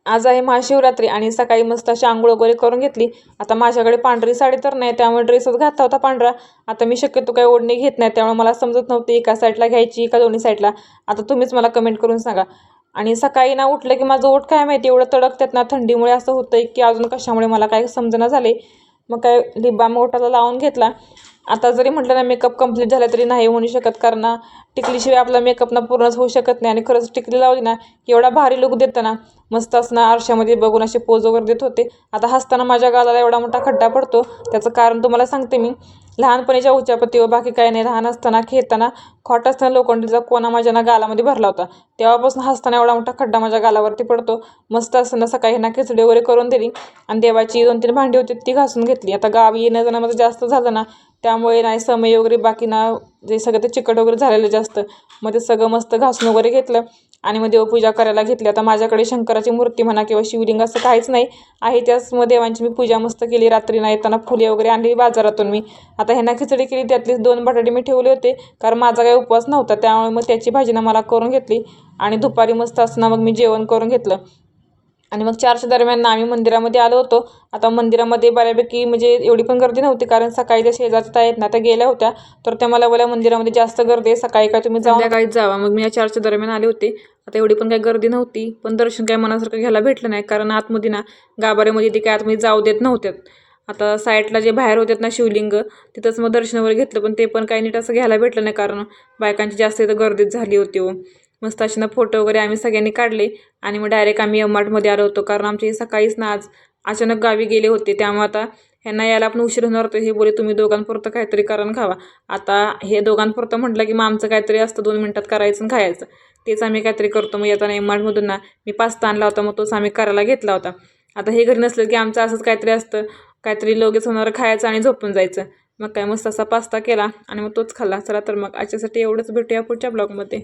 आज आहे महाशिवरात्री आणि सकाळी मस्त अशी आंघोळ वगैरे करून घेतली. आता माझ्याकडे पांढरी साडी तर नाही, त्यामुळे ड्रेसच घातला होता पांढरा. आता मी शक्यतो काही ओढणी घेत नाही, त्यामुळे मला समजत नव्हती एका साईडला घ्यायची का दोन्ही साईडला. आता तुम्हीच मला कमेंट करून सांगा. आणि सकाळी ना उठलं की माझं ओठ काय माहिती एवढं तडकतात ना, थंडीमुळे असं होतंय की अजून कशामुळे मला काही समजेना झाले. मग काय लिप बाम ओठाला लावून घेतला. आता जरी म्हटलं ना मेकअप कंप्लीट झाला तरी नाही होऊ शकत, कारण ना टिकलीशिवाय आपला मेकअप ना पूर्णच होऊ शकत नाही. आणि खरंच टिकली लावली ना की एवढा भारी लुक देतं ना, मस्त असं ना आरशामध्ये बघून असे पोज वगैरे देत होते. आता हसताना माझ्या गालाला एवढा मोठा खड्डा पडतो, त्याचं कारण तुम्हाला सांगते मी. लहानपणीच्या उचापती व बाकी काही नाही, लहान असताना खेळताना खोट असताना लोखंडीचा कोणा माझ्या ना गालामध्ये भरला होता, तेव्हापासून हसताना एवढा मोठा खड्डा माझ्या गालावरती पडतो. मस्त असताना सकाळी ना खिचडी वगैरे करून दिली आणि देवाची 2-3 भांडी होती ती घासून घेतली. आता गावी येणं जाणं माझं जास्त झालं ना, त्यामुळे नाही समय वगैरे बाकी ना जे सगळं ते चिकट वगैरे झालेलं जास्त, मग ते सगळं मस्त घासून वगैरे घेतलं आणि मग देवपूजा करायला घेतली. आता माझ्याकडे शंकराची मूर्ती म्हणा किंवा शिवलिंग असं काहीच नाही आहे, त्याच मग देवांची मी पूजा मस्त केली. रात्री ना येताना फुले वगैरे आणली बाजारातून मी. आता ह्यांना खिचडी केली, त्यातलीच 2 बटाटे मी ठेवले होते, कारण माझा काही उपवास नव्हता, त्यामुळे मग त्याची भाजी ना मला करून घेतली. आणि दुपारी मस्त असताना मग मी जेवण करून घेतलं. आणि मग 4च्या दरम्यान आम्ही मंदिरामध्ये आलो होतो. आता मंदिरामध्ये बऱ्यापैकी म्हणजे एवढी पण गर्दी नव्हती, कारण सकाळी त्या शेजारच्या आहेत ना त्या गेल्या होत्या, तर त्या मला बोल्या मंदिरामध्ये जास्त गर्दी आहे, सकाळी काय तुम्ही संध्याकाळीच जावा. मग मी या 4च्या दरम्यान आले होते. आता एवढी पण काही गर्दी नव्हती, पण दर्शन काय मनासारखं घ्यायला भेटलं नाही, कारण आतमध्ये ना गाभाऱ्यामध्ये ते काय आतमध्ये जाऊ देत नव्हत्यात. आता साईडला जे बाहेर होत्यात ना शिवलिंग, तिथंच मग दर्शन वगैरे घेतलं, पण ते पण काही नीट असं घ्यायला भेटलं नाही, कारण बायकांची जास्त इथं गर्दीच झाली होती. मस्त अशी ना फोटो वगैरे आम्ही सगळ्यांनी काढले आणि मग डायरेक्ट आम्ही एम-आर्टमध्ये आलो होतो, कारण आमचे सकाळीच ना आज अचानक गावी गेले होते, त्यामुळे आता ह्यांना यायला आपण उशीर होणार होतो. हे बोले तुम्ही दोघांपुरतं काहीतरी करून खावा. आता हे दोघांपुरतं म्हटलं की मग आमचं काहीतरी असतं 2 मिनिटात करायचं आणि खायचं, तेच आम्ही काहीतरी करतो. मग येताना एम-आर्टमधून ना मी पास्ता आणला होता, मग तोच आम्ही करायला घेतला होता. आता हे घरी नसलं की आमचं असंच काहीतरी असतं, काहीतरी लगेच होणारं खायचं आणि झोपून जायचं. मग काय मस्त असा पास्ता केला आणि मग तोच खाल्ला. चला तर मग आजच्यासाठी एवढंच, भेटूया पुढच्या ब्लॉगमध्ये.